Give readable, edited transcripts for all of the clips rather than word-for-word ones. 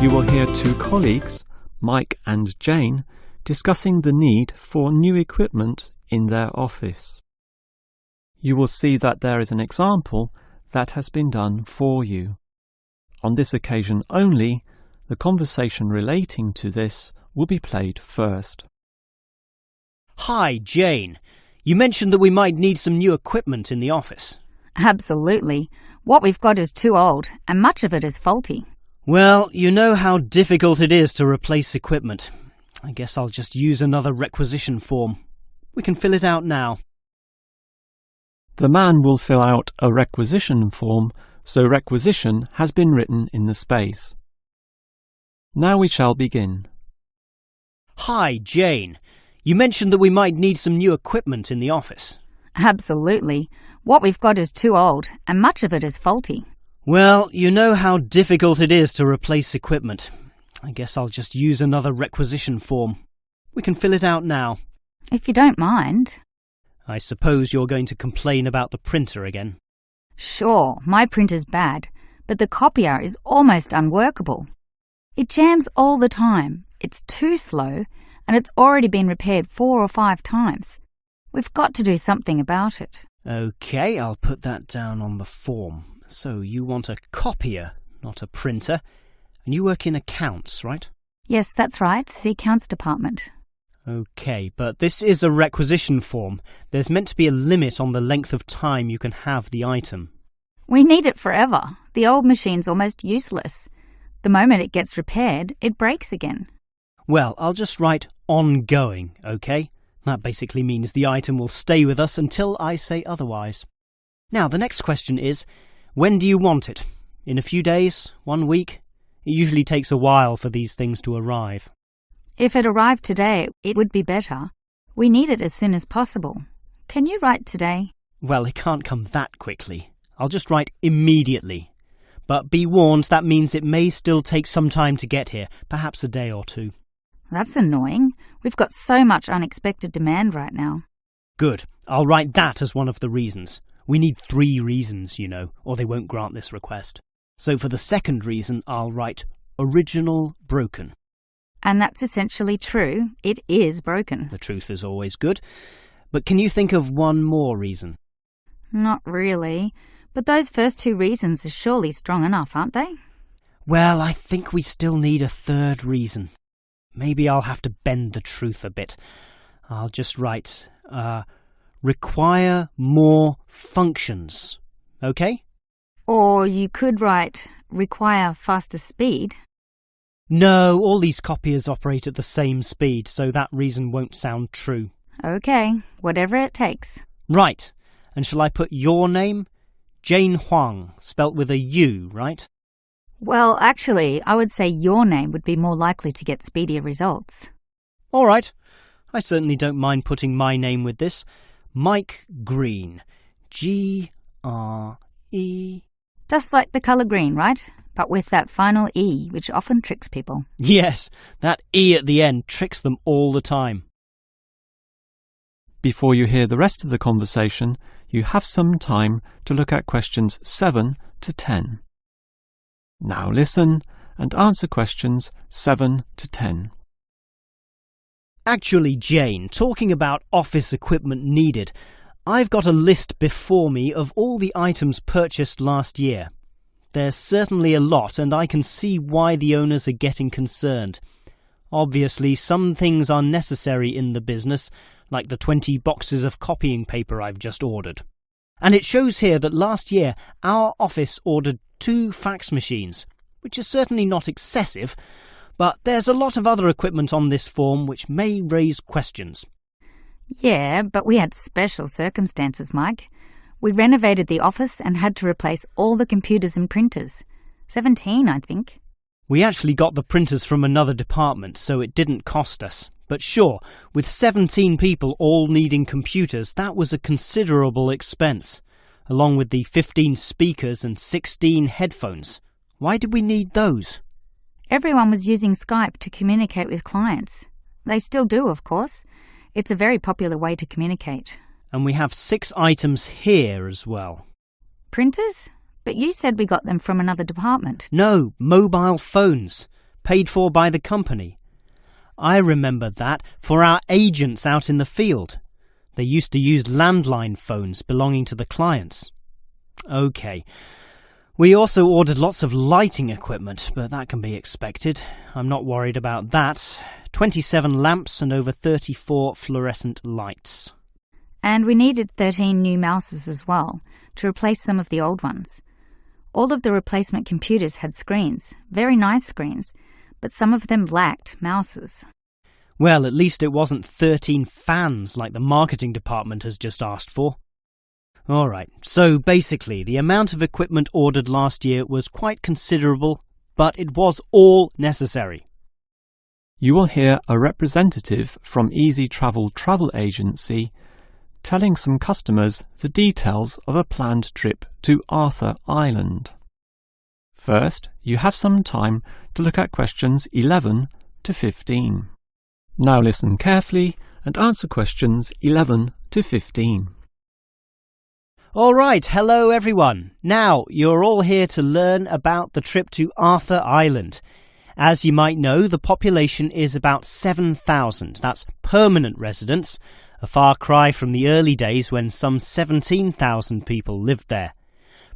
You will hear two colleagues, Mike and Jane, discussing the need for new equipment in their office. You will see that there is an example that has been done for you. On this occasion only, the conversation relating to this will be played first. Hi, Jane. You mentioned that we might need some new equipment in the office. Absolutely. What we've got is too old, and much of it is faulty. Well, you know how difficult it is to replace equipment. I guess I'll just use another requisition form. We can fill it out now. The man will fill out a requisition form, so requisition has been written in the space. Now we shall begin. Hi, Jane. You mentioned that we might need some new equipment in the office. Absolutely. What we've got is too old, and much of it is faulty. Well, you know how difficult it is to replace equipment. I guess I'll just use another requisition form. We can fill it out now. If you don't mind. I suppose you're going to complain about the printer again. Sure, my printer's bad, but the copier is almost unworkable. It jams all the time, it's too slow, and it's already been repaired 4 or 5 times. We've got to do something about it. OK, I'll put that down on the form. So you want a copier, not a printer, and you work in accounts, right? Yes, that's right, the accounts department. OK, but this is a requisition form. There's meant to be a limit on the length of time you can have the item. We need it forever. The old machine's almost useless. The moment it gets repaired, it breaks again. Well, I'll just write ongoing, OK? That basically means the item will stay with us until I say otherwise. Now, the next question is, when do you want it? In a few days? 1 week? It usually takes a while for these things to arrive. If it arrived today, it would be better. We need it as soon as possible. Can you write today? Well, it can't come that quickly. I'll just write immediately. But be warned, that means it may still take some time to get here, perhaps a day or 2. That's annoying. We've got so much unexpected demand right now. Good. I'll write that as one of the reasons. We need 3 reasons, you know, or they won't grant this request. So for the second reason, I'll write original broken. And that's essentially true. It is broken. The truth is always good. But can you think of one more reason? Not really. But those first 2 reasons are surely strong enough, aren't they? Well, I think we still need a third reason. Maybe I'll have to bend the truth a bit. I'll just write, require more functions. OK? Or you could write, require faster speed. No, all these copiers operate at the same speed, so that reason won't sound true. OK, whatever it takes. Right. And shall I put your name? Jane Huang, spelt with a U, right? Well, actually, I would say your name would be more likely to get speedier results. All right. I certainly don't mind putting my name with this. Mike Green. G-R-E... Just like the colour green, right? But with that final E, which often tricks people. Yes, that E at the end tricks them all the time. Before you hear the rest of the conversation, you have some time to look at questions 7 to 10. Now listen and answer questions 7 to 10. Actually, Jane, talking about office equipment needed, I've got a list before me of all the items purchased last year. There's certainly a lot, and I can see why the owners are getting concerned. Obviously, some things are necessary in the business, like the 20 boxes of copying paper I've just ordered. And it shows here that last year our office ordered 2 fax machines, which is certainly not excessive, but there's a lot of other equipment on this form which may raise questions. Yeah, but we had special circumstances, Mike. We renovated the office and had to replace all the computers and printers. 17, I think. We actually got the printers from another department, so it didn't cost us. But sure, with 17 people all needing computers, that was a considerable expense, along with the 15 speakers and 16 headphones. Why did we need those? Everyone was using Skype to communicate with clients. They still do, of course. It's a very popular way to communicate. And we have 6 items here as well. Printers? But you said we got them from another department. No, mobile phones. paid for by the company. I remember that for our agents out in the field. They used to use landline phones belonging to the clients. OK. We also ordered lots of lighting equipment, but that can be expected. I'm not worried about that. 27 lamps and over 34 fluorescent lights. And we needed 13 new mouses as well, to replace some of the old ones. All of the replacement computers had screens, very nice screens, but some of them lacked mouses. Well, at least it wasn't 13 fans like the marketing department has just asked for. Alright, so basically the amount of equipment ordered last year was quite considerable, but it was all necessary. You will hear a representative from Easy Travel Travel Agency telling some customers the details of a planned trip to Arthur Island. First, you have some time to look at questions 11 to 15. Now listen carefully and answer questions 11 to 15. All right, hello everyone. Now, you're all here to learn about the trip to Arthur Island. As you might know, the population is about 7,000. That's permanent residents, a far cry from the early days when some 17,000 people lived there.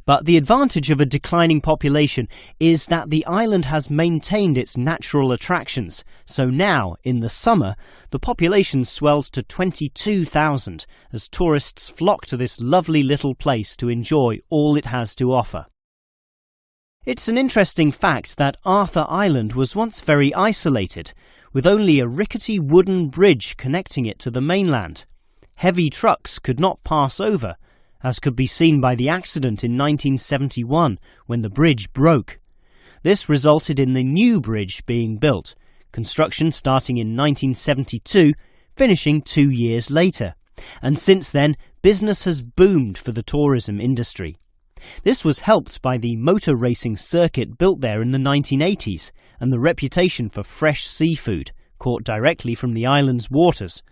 But the advantage of a declining population is that the island has maintained its natural attractions. So now, in the summer, the population swells to 22,000 as tourists flock to this lovely little place to enjoy all it has to offer. It's an interesting fact that Arthur Island was once very isolated, with only a rickety wooden bridge connecting it to the mainland. Heavy trucks could not pass over, as could be seen by the accident in 1971 when the bridge broke. This resulted in the new bridge being built, construction starting in 1972, finishing 2 years later. And since then, business has boomed for the tourism industry. This was helped by the motor racing circuit built there in the 1980s and the reputation for fresh seafood, caught directly from the island's waters,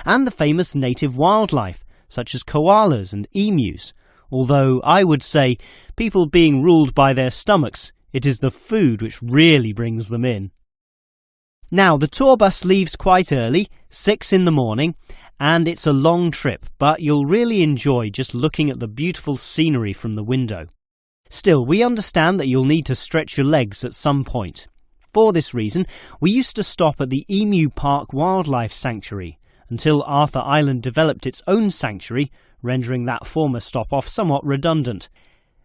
and the famous native wildlife, such as koalas and emus, although I would say, people being ruled by their stomachs, it is the food which really brings them in. Now, the tour bus leaves quite early, 6 in the morning, and it's a long trip, but you'll really enjoy just looking at the beautiful scenery from the window. Still, we understand that you'll need to stretch your legs at some point. For this reason, we used to stop at the Emu Park Wildlife Sanctuary, until Arthur Island developed its own sanctuary, rendering that former stop-off somewhat redundant.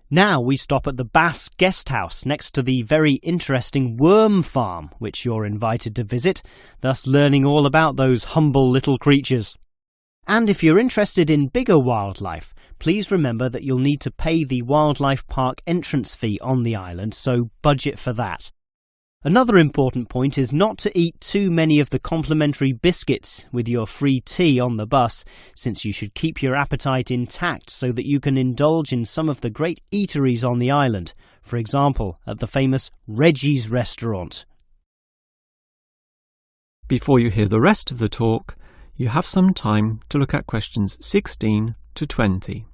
Now we stop at the Bass Guest House next to the very interesting worm farm, which you're invited to visit, thus learning all about those humble little creatures. And if you're interested in bigger wildlife, please remember that you'll need to pay the wildlife park entrance fee on the island, so budget for that. Another important point is not to eat too many of the complimentary biscuits with your free tea on the bus, since you should keep your appetite intact so that you can indulge in some of the great eateries on the island, for example, at the famous Reggie's restaurant. Before you hear the rest of the talk, you have some time to look at questions 16 to 20.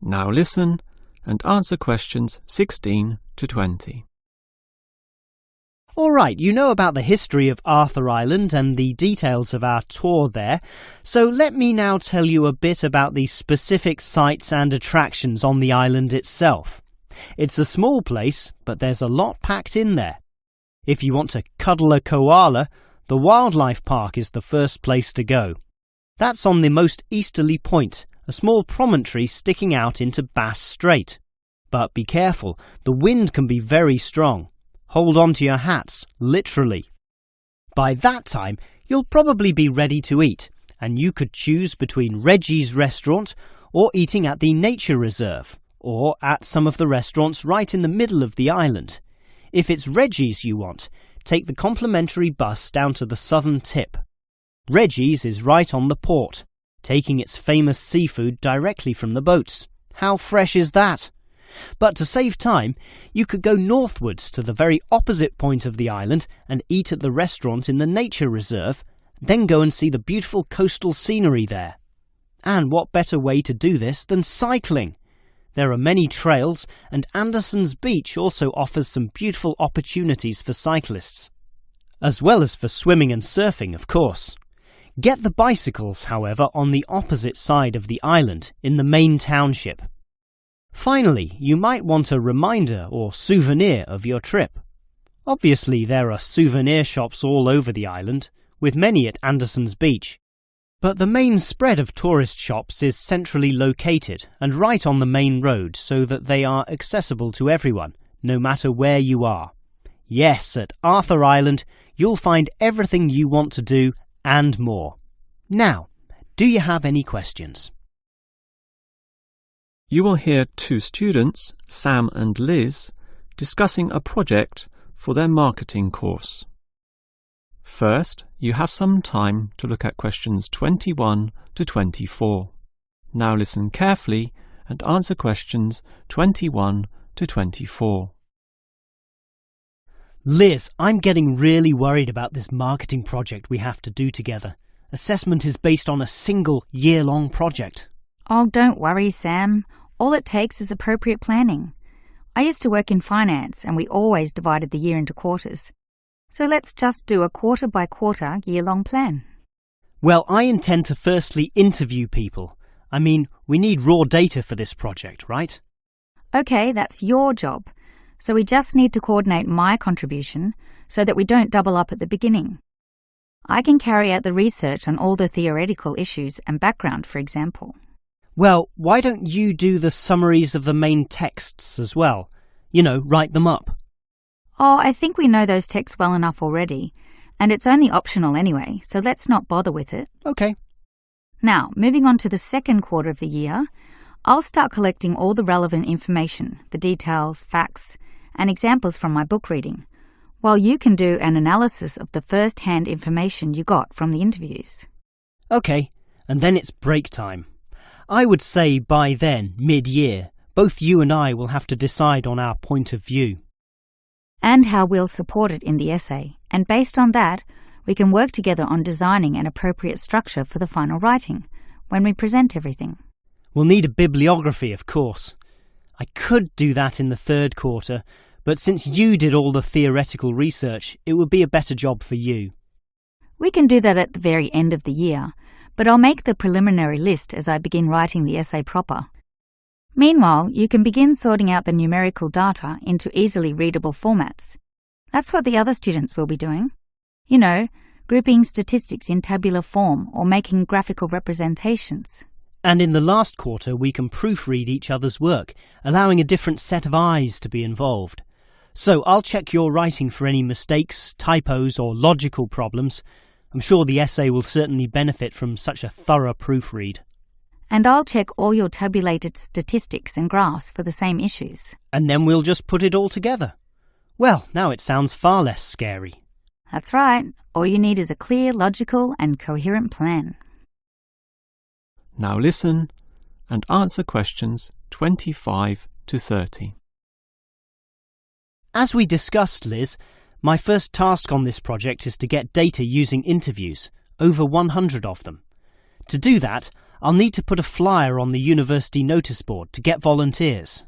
Now listen and answer questions 16 to 20. All right, you know about the history of Arthur Island and the details of our tour there, so let me now tell you a bit about the specific sites and attractions on the island itself. It's a small place, but there's a lot packed in there. If you want to cuddle a koala, the wildlife park is the first place to go. That's on the most easterly point, a small promontory sticking out into Bass Strait. But be careful, the wind can be very strong. Hold on to your hats, literally. By that time, you'll probably be ready to eat, and you could choose between Reggie's restaurant or eating at the nature reserve, or at some of the restaurants right in the middle of the island. If it's Reggie's you want, take the complimentary bus down to the southern tip. Reggie's is right on the port, taking its famous seafood directly from the boats. How fresh is that? But to save time, you could go northwards to the very opposite point of the island and eat at the restaurant in the nature reserve, then go and see the beautiful coastal scenery there. And what better way to do this than cycling? There are many trails, and Anderson's Beach also offers some beautiful opportunities for cyclists, as well as for swimming and surfing, of course. Get the bicycles, however, on the opposite side of the island, in the main township. Finally, you might want a reminder or souvenir of your trip. Obviously, there are souvenir shops all over the island, with many at Anderson's Beach. But the main spread of tourist shops is centrally located and right on the main road so that they are accessible to everyone, no matter where you are. Yes, at Arthur Island, you'll find everything you want to do and more. Now, do you have any questions? You will hear two students, Sam and Liz, discussing a project for their marketing course. First, you have some time to look at questions 21 to 24. Now listen carefully and answer questions 21 to 24. Liz, I'm getting really worried about this marketing project we have to do together. Assessment is based on a single year-long project. Oh, don't worry, Sam. All it takes is appropriate planning. I used to work in finance and we always divided the year into quarters. So let's just do a quarter-by-quarter year-long plan. Well, I intend to firstly interview people. I mean, we need raw data for this project, right? Okay, that's your job. So we just need to coordinate my contribution so that we don't double up at the beginning. I can carry out the research on all the theoretical issues and background, for example. Well, why don't you do the summaries of the main texts as well? You know, write them up. Oh, I think we know those texts well enough already, and it's only optional anyway, so let's not bother with it. Okay. Now, moving on to the second quarter of the year, I'll start collecting all the relevant information, the details, facts, and examples from my book reading, while you can do an analysis of the first-hand information you got from the interviews. Okay, and then it's break time. I would say by then, mid-year, both you and I will have to decide on our point of view. And how we'll support it in the essay, and based on that, we can work together on designing an appropriate structure for the final writing, when we present everything. We'll need a bibliography, of course. I could do that in the third quarter, but since you did all the theoretical research, it would be a better job for you. We can do that at the very end of the year, but I'll make the preliminary list as I begin writing the essay proper. Meanwhile, you can begin sorting out the numerical data into easily readable formats. That's what the other students will be doing. You know, grouping statistics in tabular form or making graphical representations. And in the last quarter, we can proofread each other's work, allowing a different set of eyes to be involved. So I'll check your writing for any mistakes, typos, or logical problems. I'm sure the essay will certainly benefit from such a thorough proofread. And I'll check all your tabulated statistics and graphs for the same issues. And then we'll just put it all together. Well, now it sounds far less scary. That's right. All you need is a clear, logical, and coherent plan. Now listen and answer questions 25 to 30. As we discussed, Liz, my first task on this project is to get data using interviews, over 100 of them. To do that, I'll need to put a flyer on the university notice board to get volunteers.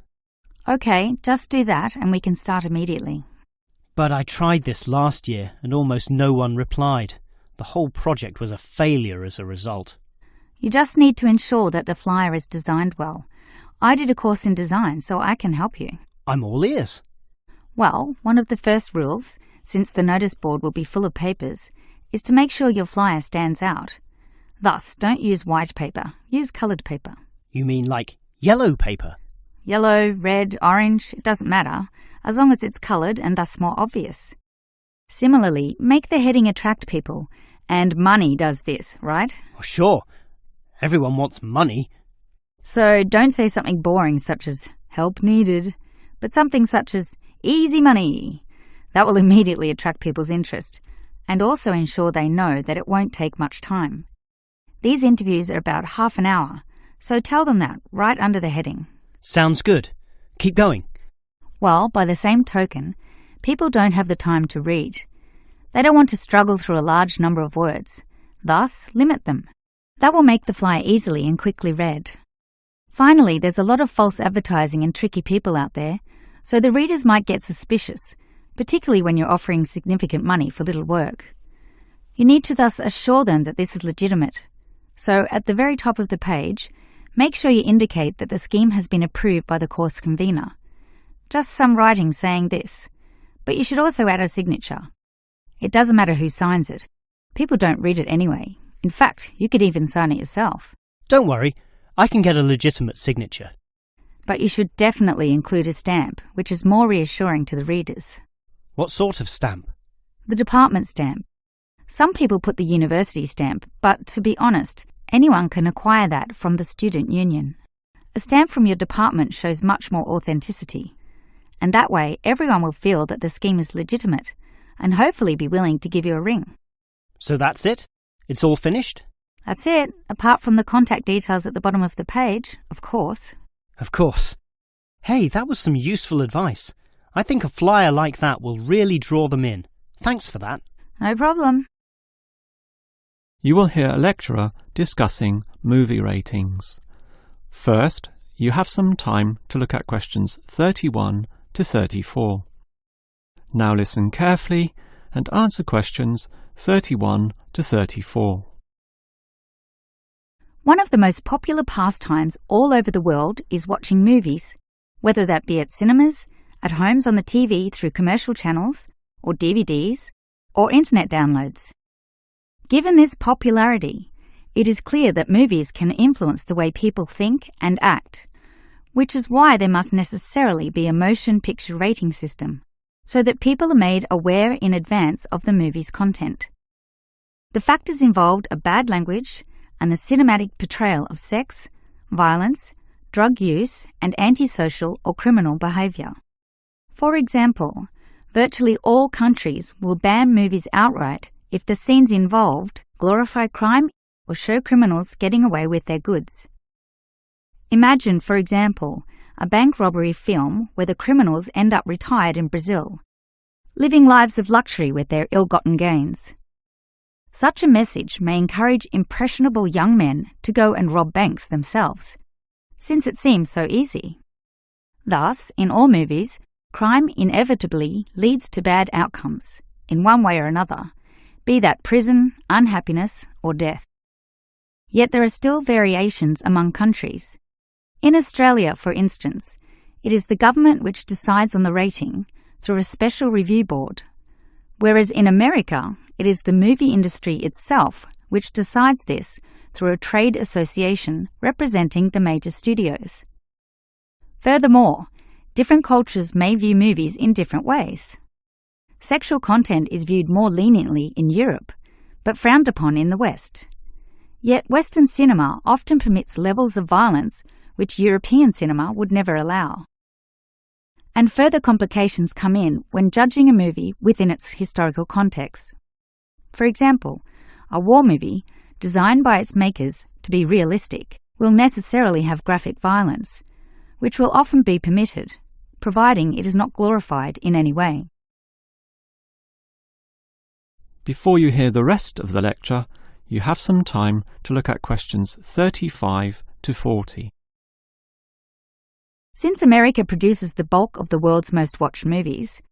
Okay, just do that and we can start immediately. But I tried this last year and almost no one replied. The whole project was a failure as a result. You just need to ensure that the flyer is designed well. I did a course in design, so I can help you. I'm all ears. Well, one of the first rules, since the notice board will be full of papers, is to make sure your flyer stands out. Thus, don't use white paper, use coloured paper. You mean like yellow paper? Yellow, red, orange, it doesn't matter, as long as it's coloured and thus more obvious. Similarly, make the heading attract people, and money does this, right? Oh, sure. Everyone wants money. So don't say something boring such as help needed, but something such as easy money. That will immediately attract people's interest, and also ensure they know that it won't take much time. These interviews are about half an hour, so tell them that right under the heading. Sounds good. Keep going. Well, by the same token, people don't have the time to read. They don't want to struggle through a large number of words. Thus, limit them. That will make the flyer easily and quickly read. Finally, there's a lot of false advertising and tricky people out there, so the readers might get suspicious, particularly when you're offering significant money for little work. You need to thus assure them that this is legitimate. So, at the very top of the page, make sure you indicate that the scheme has been approved by the course convener. Just some writing saying this, but you should also add a signature. It doesn't matter who signs it. People don't read it anyway. In fact, you could even sign it yourself. Don't worry, I can get a legitimate signature. But you should definitely include a stamp, which is more reassuring to the readers. What sort of stamp? The department stamp. Some people put the university stamp, but to be honest, anyone can acquire that from the student union. A stamp from your department shows much more authenticity. And that way, everyone will feel that the scheme is legitimate and hopefully be willing to give you a ring. So that's it? It's all finished? That's it, apart from the contact details at the bottom of the page, of course. Of course. Hey, that was some useful advice. I think a flyer like that will really draw them in. Thanks for that. No problem. You will hear a lecturer discussing movie ratings. First, you have some time to look at questions 31 to 34. Now listen carefully and answer questions 31 to 34. One of the most popular pastimes all over the world is watching movies, whether that be at cinemas, at homes on the TV through commercial channels, or DVDs, or internet downloads. Given this popularity, it is clear that movies can influence the way people think and act, which is why there must necessarily be a motion picture rating system, so that people are made aware in advance of the movie's content. The factors involved are bad language and the cinematic portrayal of sex, violence, drug use, and antisocial or criminal behaviour. For example, virtually all countries will ban movies outright if the scenes involved glorify crime or show criminals getting away with their goods. Imagine, for example, a bank robbery film where the criminals end up retired in Brazil, living lives of luxury with their ill-gotten gains. Such a message may encourage impressionable young men to go and rob banks themselves, since it seems so easy. Thus, in all movies, crime inevitably leads to bad outcomes, in one way or another, be that prison, unhappiness, or death. Yet there are still variations among countries. In Australia, for instance, it is the government which decides on the rating through a special review board, whereas in America, it is the movie industry itself which decides this through a trade association representing the major studios. Furthermore, different cultures may view movies in different ways. Sexual content is viewed more leniently in Europe, but frowned upon in the West. Yet Western cinema often permits levels of violence which European cinema would never allow. And further complications come in when judging a movie within its historical context. For example, a war movie, designed by its makers to be realistic, will necessarily have graphic violence, which will often be permitted, providing it is not glorified in any way. Before you hear the rest of the lecture, you have some time to look at questions 35 to 40. Since America produces the bulk of the world's most watched movies,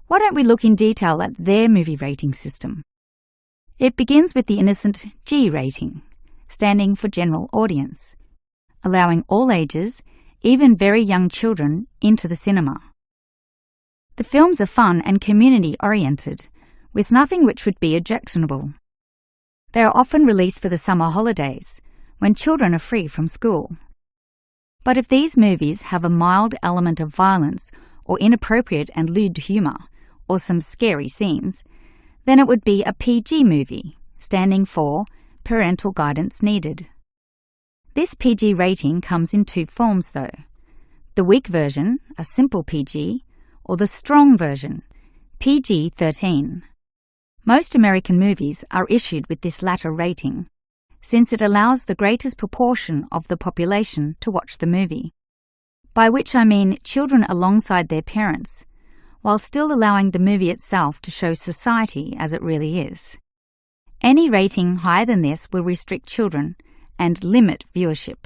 why don't we look in detail at their movie rating system? It begins with the innocent G rating, standing for general audience, allowing all ages, even very young children, into the cinema. The films are fun and community-oriented, with nothing which would be objectionable. They are often released for the summer holidays, when children are free from school. But if these movies have a mild element of violence or inappropriate and lewd humour, or some scary scenes, then it would be a PG movie, standing for Parental Guidance Needed. This PG rating comes in two forms though: the weak version, a simple PG, or the strong version, PG-13. Most American movies are issued with this latter rating, since it allows the greatest proportion of the population to watch the movie, by which I mean children alongside their parents, while still allowing the movie itself to show society as it really is. Any rating higher than this will restrict children and limit viewership.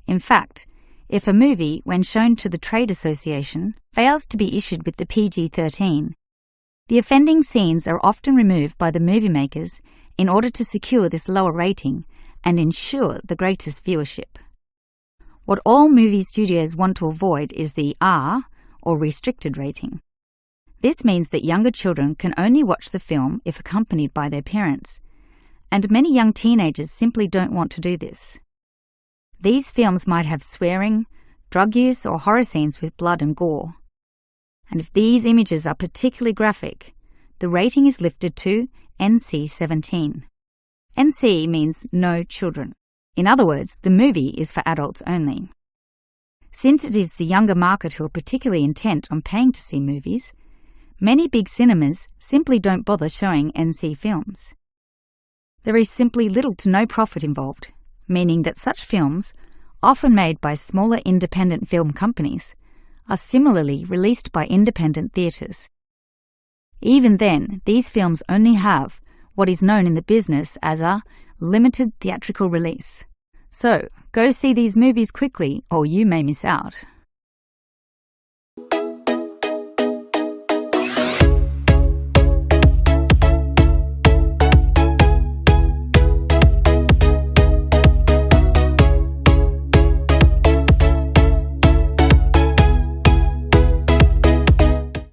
In fact, if a movie, when shown to the trade association, fails to be issued with the PG-13. The offending scenes are often removed by the movie makers in order to secure this lower rating and ensure the greatest viewership. What all movie studios want to avoid is the R, or restricted rating. This means that younger children can only watch the film if accompanied by their parents, and many young teenagers simply don't want to do this. These films might have swearing, drug use, or horror scenes with blood and gore. And if these images are particularly graphic, the rating is lifted to NC-17. NC means no children. In other words, the movie is for adults only. Since it is the younger market who are particularly intent on paying to see movies, many big cinemas simply don't bother showing NC films. There is simply little to no profit involved, meaning that such films, often made by smaller independent film companies, are similarly released by independent theatres. Even then, these films only have what is known in the business as a limited theatrical release. So, go see these movies quickly or you may miss out.